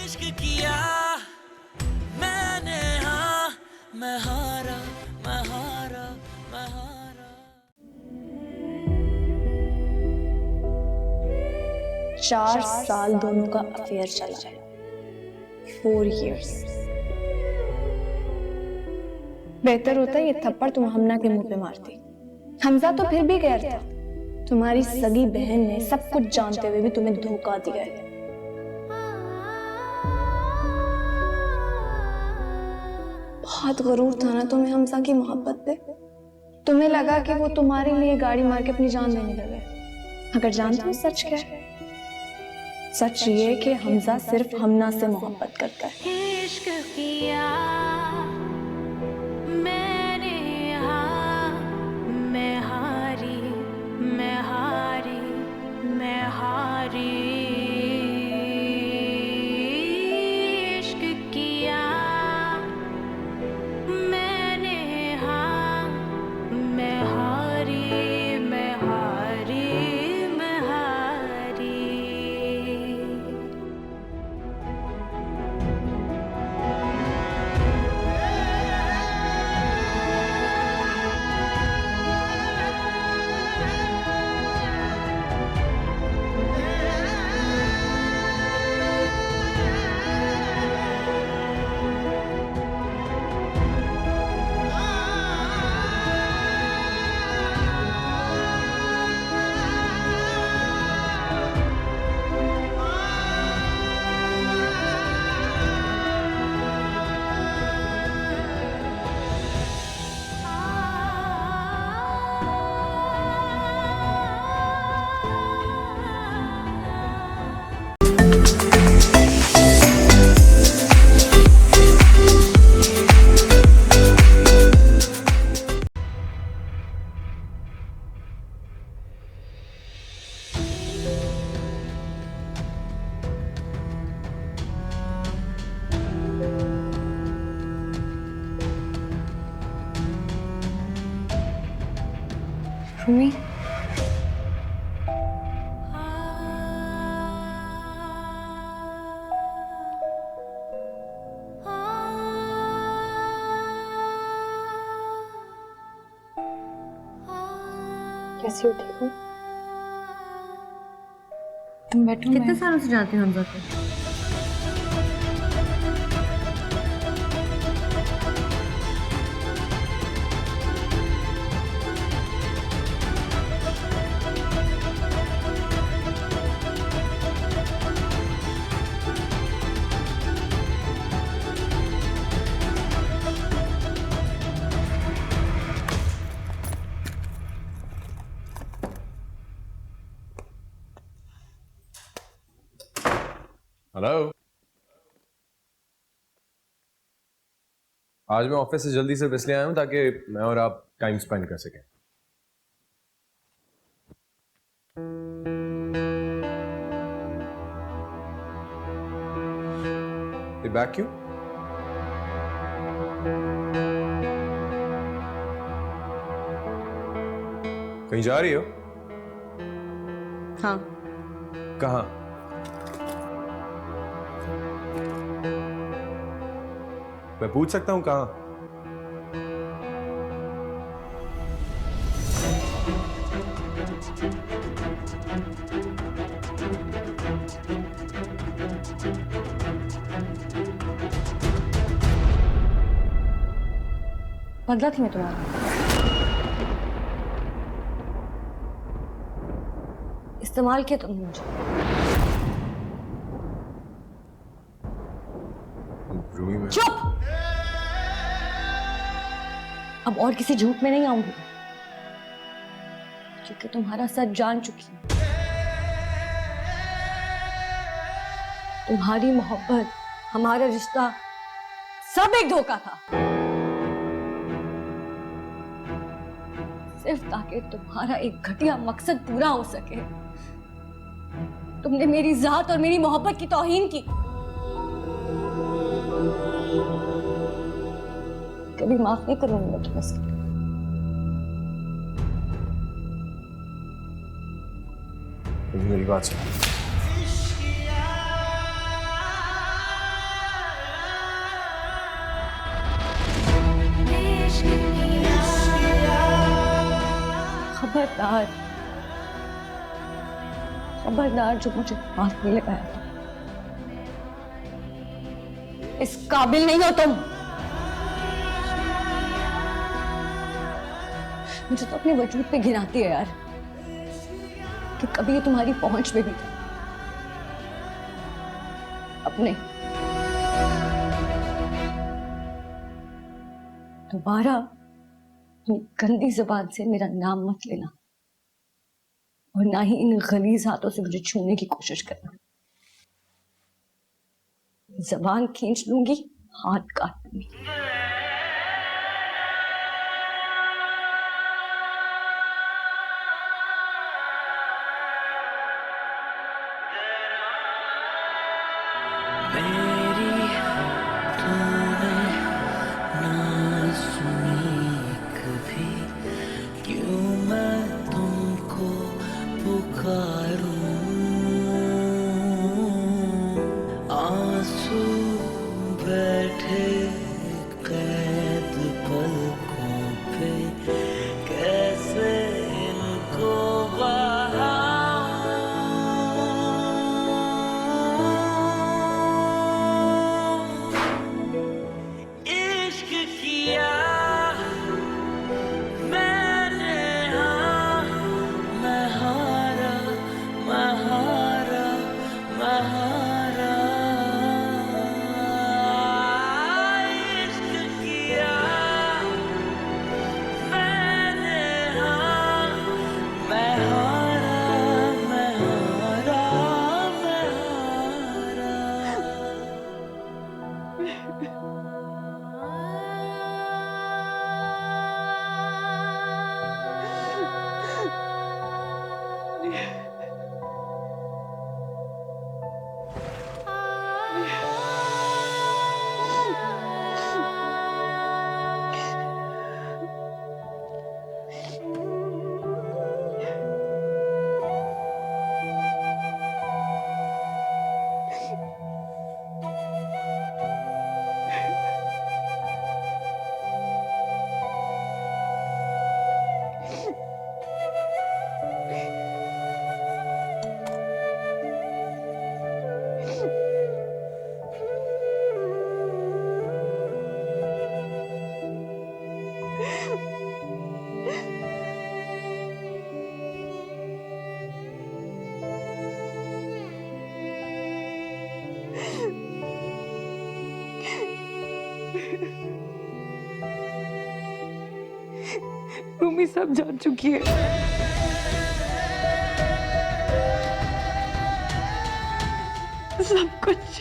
इश्क किया मैंने, हाँ मैं हारा मैं हारा मैं हारा। 4 साल दोनों का अफेयर चला है। 4 years। बेहतर होता ये थप्पड़ तुम हमना के मुंह पे मारती। हमजा तो फिर भी गैर था। तुम्हारी सगी बहन ने सब कुछ जानते हुए भी तुम्हें धोखा दिया है। बहुत गरूर था ना तुम्हें हमजा की मोहब्बत पे। तुम्हें लगा कि वो तुम्हारे लिए गाड़ी मार के अपनी जान देने लगे। अगर जानते हो सच क्या है? सच ये कि हमजा सिर्फ हमना से मोहब्बत करता है। इश्क किया मैंने, हाँ मैं हारी मैं हारी मैं हारी। इश्क किया मैंने, हाँ मैं हारी मैं हारी मैं हारी। रूमी, कैसी हो? ठीक हो? तुम बैठो। कितने सालों से जानती हो हमजा को? हेलो। आज मैं ऑफिस से जल्दी से इसलिए आया हूं ताकि मैं और आप टाइम स्पेंड कर सकें। ये बैग क्यों? कहीं जा रही हो? हाँ। कहाँ? मैं पूछ सकता हूं कहाँ? बदला थी मैं तुम्हारा। इस्तेमाल किया तुमने मुझे। रूमी में चुप! अब और किसी झूठ में नहीं आऊंगी, क्योंकि तुम्हारा सच जान चुकी हूं। तुम्हारी मोहब्बत, हमारा रिश्ता सब एक धोखा था, सिर्फ ताकि तुम्हारा एक घटिया मकसद पूरा हो सके। तुमने मेरी जात और मेरी मोहब्बत की तौहीन की। कभी माफ नहीं करूंगी मैं तुम्हें इसके लिए। मेरी बात सुनो। खबरदार, खबरदार जो मुझे हाथ नहीं लगाया था। इस काबिल नहीं हो तुम। मुझे तो अपने वजूद पे गिराती है यार कि कभी ये तुम्हारी पहुंच में भी था। अपने दोबारा अपनी गंदी जुबान से मेरा नाम मत लेना और ना ही इन गलीज हाथों से मुझे छूने की कोशिश करना। जबान खींच लूंगी, हाथ काट लूंगी। मेरी तूने ना सुनी कभी, क्यों मैं तुमको पुकारूं। आंसू बैठे कैद पलकों पे, कैसे इनको इश्क किया मैंने, हाँ मैं हारा, मैं हारा, मैं हारा। इश्क किया मैंने, हाँ मैं हारा, मैं हारा, मैं हारा। रूमी सब जान चुकी है। सब कुछ।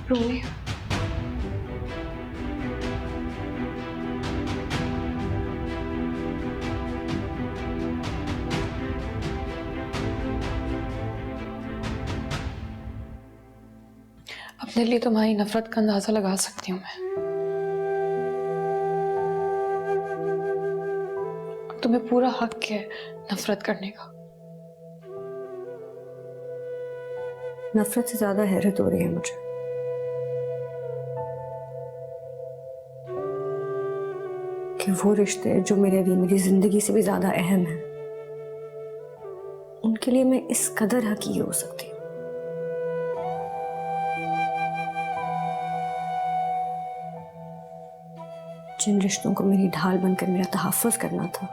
रूमी, अपने लिए तुम्हारी नफरत का अंदाजा लगा सकती हूँ मैं। अब तुम्हें पूरा हक है नफरत करने का। नफरत से ज्यादा हैरत हो रही है मुझे कि वो रिश्ते जो मेरे लिए मेरी जिंदगी से भी ज्यादा अहम है, उनके लिए मैं इस कदर हकीर हो सकती हूँ। जिन रिश्तों को मेरी ढाल बनकर मेरा तहफ़्फ़ुज़ करना था,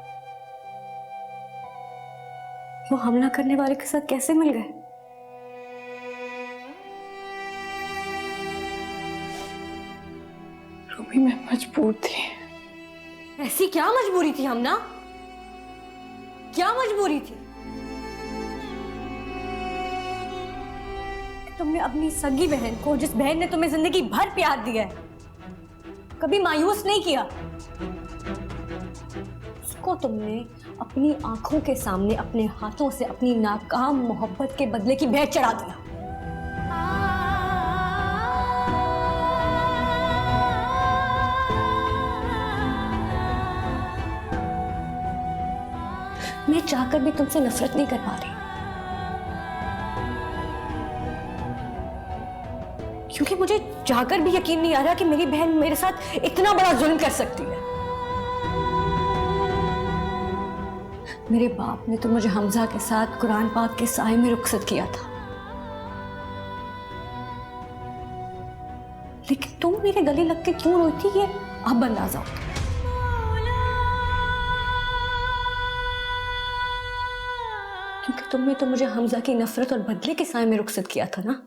वो हमला करने वाले के साथ कैसे मिल गए? रूमी मैं मजबूर थी। ऐसी क्या मजबूरी थी हमना? क्या मजबूरी थी? तुमने अपनी सगी बहन को, जिस बहन ने तुम्हें जिंदगी भर प्यार दिया है, कभी मायूस नहीं किया। उसको तुमने अपनी आंखों के सामने अपने हाथों से अपनी नाकाम मोहब्बत के बदले की भेंट चढ़ा दिया। मैं चाहकर भी तुमसे नफरत नहीं कर पा रही, क्योंकि मुझे चाहकर भी यकीन नहीं आ रहा कि मेरी बहन मेरे साथ इतना बड़ा जुल्म कर सकती है। मेरे बाप ने तो मुझे हमजा के साथ कुरान पाक के साए में रुखसत किया था, लेकिन तुम मेरे गले लग के क्यों रोई थी, ये अब अंदाजा होता। क्योंकि तुमने तो मुझे हमजा की नफरत और बदले के साए में रुखसत किया था ना,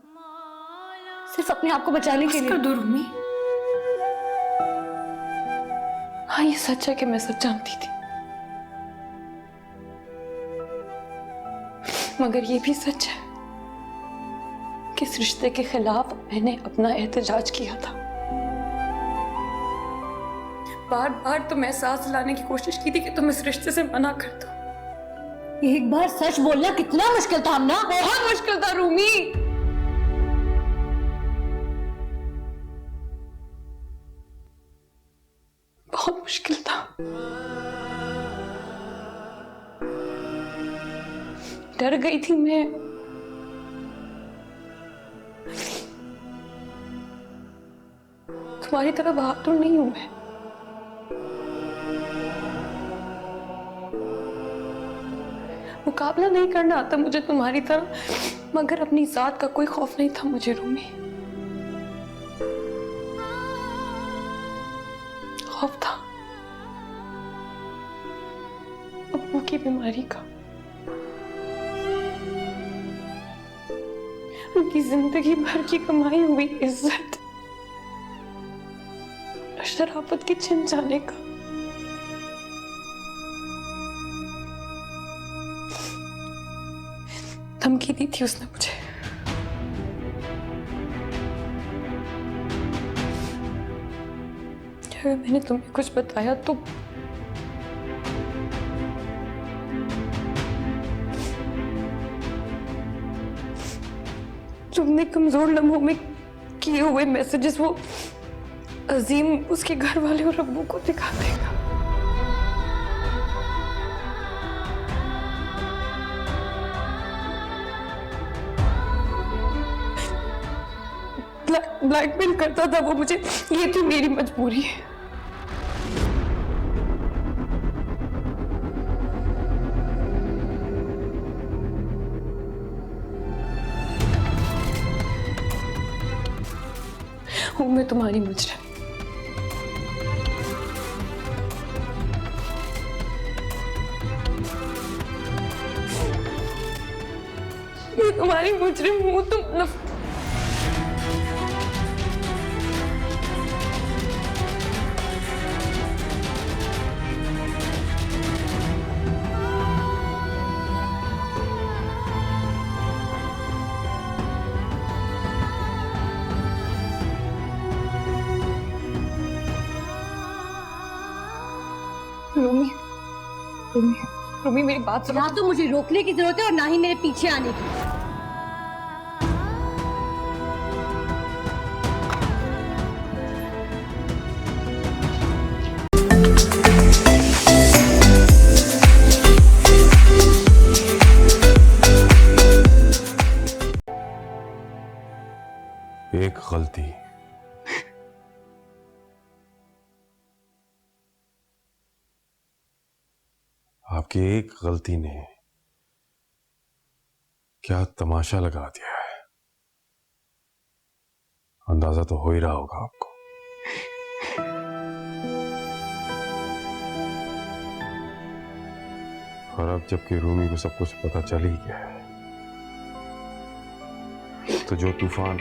सिर्फ अपने आप को बचाने के लिए। कर दो रूमी। हाँ, ये सच है कि मैं सच जानती थी, मगर ये भी सच है कि इस रिश्ते के खिलाफ मैंने अपना एहतजाज किया था। बार बार तुम्हें एहसास दिलाने की कोशिश की थी कि तुम इस रिश्ते से मना कर दो। एक बार सच बोलना कितना मुश्किल था हमना? बहुत मुश्किल था रूमी। बहुत मुश्किल था। डर गई थी मैं। तुम्हारी तरह बहादुर नहीं हूं मैं। मुकाबला नहीं करना आता मुझे तुम्हारी तरह, मगर अपनी जात का कोई खौफ नहीं था मुझे रूमी। खौफ था अब्बू की बीमारी का, उनकी जिंदगी भर की कमाई हुई इज्जत शराफत के छिन जाने का। धमकी दी थी उसने मुझे। अगर मैंने तुम्हें कुछ बताया तो तुमने कमजोर लम्हों में किए हुए मैसेजेस वो अजीम उसके घर वाले और अब्बू को दिखा देगा। ब्लैकमेल करता था वो मुझे, ये तो मेरी मजबूरी है। हूं मैं तुम्हारी मुजरिम। मैं तुम्हारी मुजरिम हूं। तुम रूमी, रूमी, रूमी मेरी बात सुनो। ना तो मुझे रोकने की जरूरत है और ना ही मेरे पीछे आने की। एक गलती, आपकी एक गलती ने क्या तमाशा लगा दिया है, अंदाजा तो हो ही रहा होगा आपको। और अब जबकि रूमी को सब कुछ पता चल ही गया है, तो जो तूफान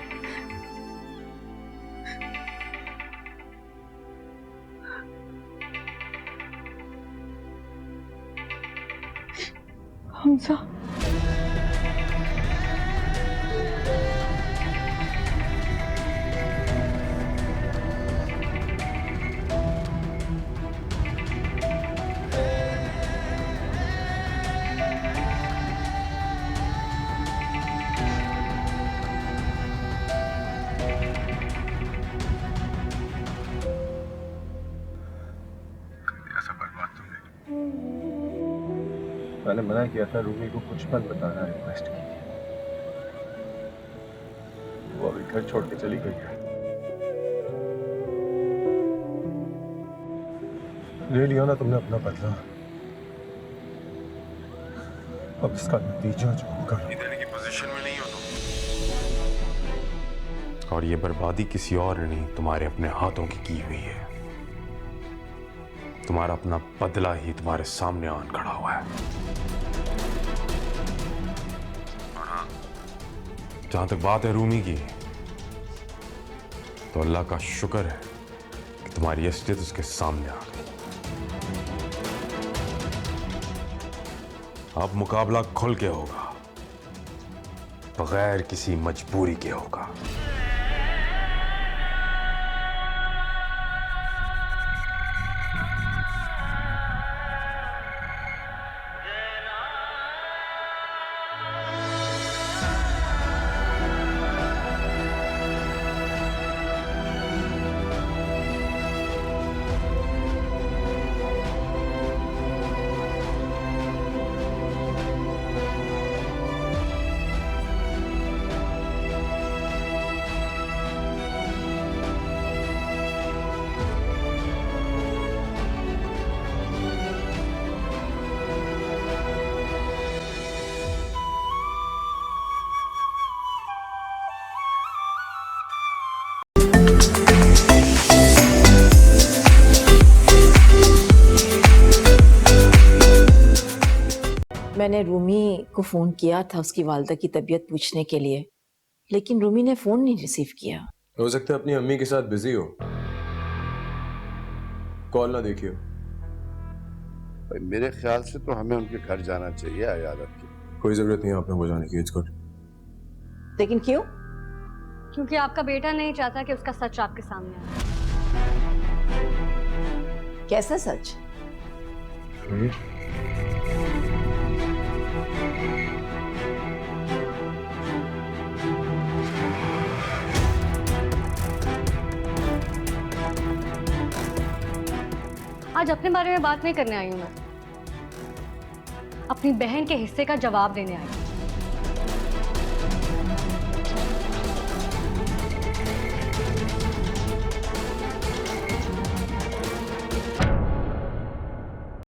हमजा, मैंने मना किया था रूमी को कुछ मत बताना, रिक्वेस्ट की। वो अभी घर छोड़ के चली गई है। ले लिया ना तुमने अपना बदला, अब इसका नतीजा जो होगा। देने की पोजीशन में नहीं हो तुम, और ये बर्बादी किसी और ने नहीं, तुम्हारे अपने हाथों की हुई है। तुम्हारा अपना बदला ही तुम्हारे सामने आन खड़ा हुआ है। और हाँ, जहां तक बात है रूमी की, तो अल्लाह का शुक्र है कि तुम्हारी असलियत उसके सामने आ गई। अब मुकाबला खुल के होगा, बगैर किसी मजबूरी के होगा। मैंने रूमी को फ़ोन किया था उसकी वालदा की तबीयत पूछने के लिए, लेकिन रूमी ने फ़ोन नहीं रिसीव किया। हो सकता है अपनी अम्मी के साथ बिजी हो, कॉल ना देखियो। भाई मेरे ख्याल से तो हमें उनके घर जाना चाहिए अयादत की। कोई जरूरत नहीं है आपने वो जाने की, इट्स गुड। लेकिन क्यों? क्योंकि आपका बेटा नहीं चाहता कि उसका सच आपके सामने आए। कैसा सच? आज अपने बारे में बात नहीं करने आई हूं मैं, अपनी बहन के हिस्से का जवाब देने आई हूं।